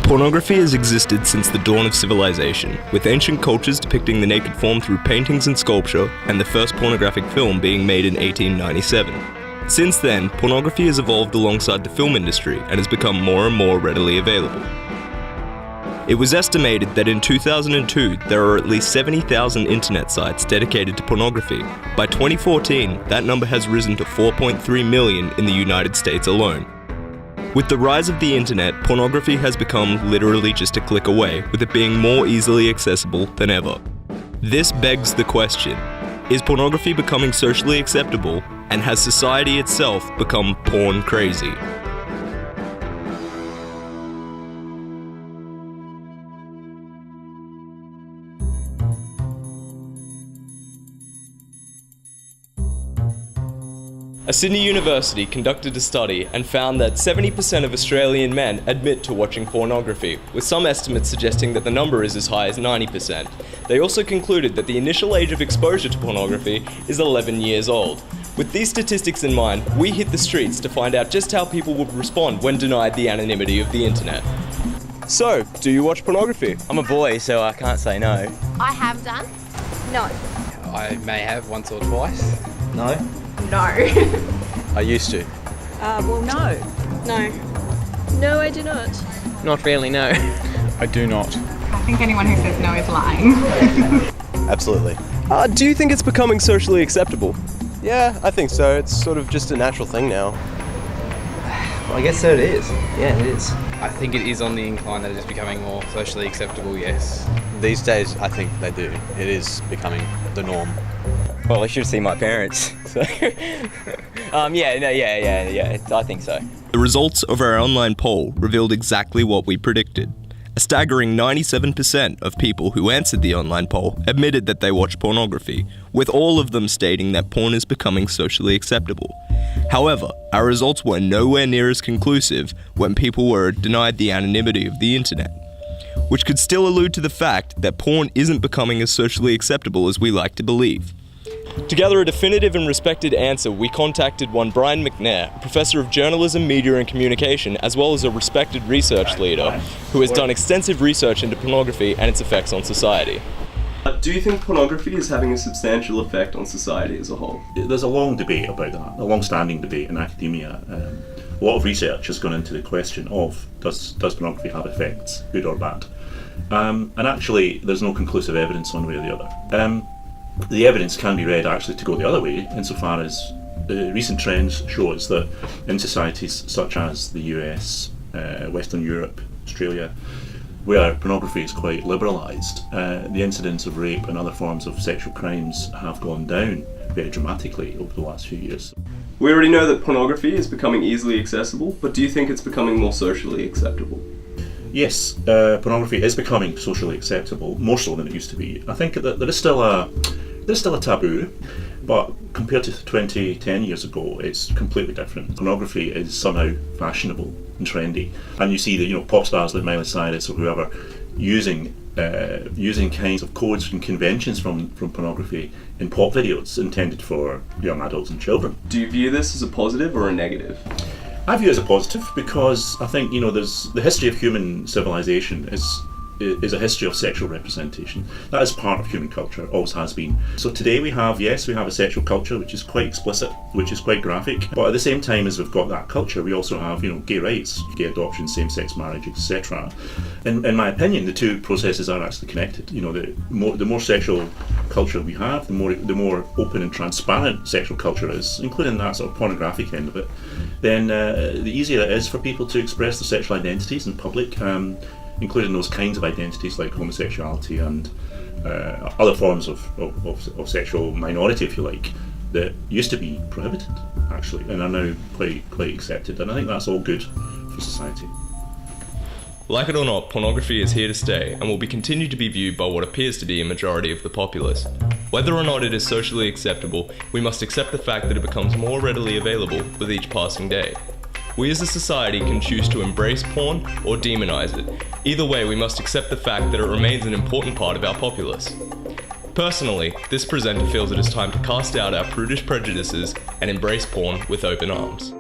Pornography has existed since the dawn of civilization, with ancient cultures depicting the naked form through paintings and sculpture, and the first pornographic film being made in 1897. Since then, pornography has evolved alongside the film industry and has become more and more readily available. It was estimated that in 2002, there are at least 70,000 internet sites dedicated to pornography. By 2014, that number has risen to 4.3 million in the United States alone. With the rise of the internet, pornography has become literally just a click away, with it being more easily accessible than ever. This begs the question, is pornography becoming socially acceptable, and has society itself become porn crazy? A Sydney university conducted a study and found that 70% of Australian men admit to watching pornography, with some estimates suggesting that the number is as high as 90%. They also concluded that the initial age of exposure to pornography is 11 years old. With these statistics in mind, we hit the streets to find out just how people would respond when denied the anonymity of the internet. So, do you watch pornography? I'm a boy, so I can't say no. I have done. No. I may have once or twice. No? No. I used to. Well, no. No. No, I do not. Not really, no. I do not. I think anyone who says no is lying. Absolutely. Do you think it's becoming socially acceptable? Yeah, I think so. It's sort of just a natural thing now. Well, I guess so it is. Yeah, it is. I think it is on the incline that it is becoming more socially acceptable, yes. These days, I think they do. It is becoming the norm. Well, I should see my parents. So, yeah, I think so. The results of our online poll revealed exactly what we predicted. A staggering 97% of people who answered the online poll admitted that they watch pornography, with all of them stating that porn is becoming socially acceptable. However, our results were nowhere near as conclusive when people were denied the anonymity of the internet, which could still allude to the fact that porn isn't becoming as socially acceptable as we like to believe. To gather a definitive and respected answer, we contacted one Brian McNair, a professor of journalism, media and communication, as well as a respected research leader who has done extensive research into pornography and its effects on society. Do you think pornography is having a substantial effect on society as a whole? There's a long debate about that, a long-standing debate in academia. A lot of research has gone into the question of does pornography have effects, good or bad? And actually, there's no conclusive evidence one way or the other. The evidence can be read actually to go the other way, insofar as recent trends show us that in societies such as the US, Western Europe, Australia, where pornography is quite liberalised, the incidence of rape and other forms of sexual crimes have gone down very dramatically over the last few years. We already know that pornography is becoming easily accessible, but do you think it's becoming more socially acceptable? Yes, pornography is becoming socially acceptable, more so than it used to be. I think that there's still a taboo, but compared to 10 years ago, it's completely different. Pornography is somehow fashionable and trendy, and you see that pop stars like Miley Cyrus or whoever using kinds of codes and conventions from pornography in pop videos intended for young adults and children. Do you view this as a positive or a negative? I view it as a positive because I think there's the history of human civilization is a history of sexual representation. That is part of human culture, always has been. So today we have a sexual culture which is quite explicit, which is quite graphic, but at the same time as we've got that culture, we also have gay rights, gay adoption, same-sex marriage, etc. In my opinion, the two processes are actually connected. The more sexual culture we have, the more open and transparent sexual culture is, including that sort of pornographic end of it, then the easier it is for people to express their sexual identities in public, including those kinds of identities like homosexuality and other forms of sexual minority, if you like, that used to be prohibited, actually, and are now quite accepted. And I think that's all good for society. Like it or not, pornography is here to stay and will be continued to be viewed by what appears to be a majority of the populace. Whether or not it is socially acceptable, we must accept the fact that it becomes more readily available with each passing day. We as a society can choose to embrace porn or demonize it. Either way, we must accept the fact that it remains an important part of our populace. Personally, this presenter feels it is time to cast out our prudish prejudices and embrace porn with open arms.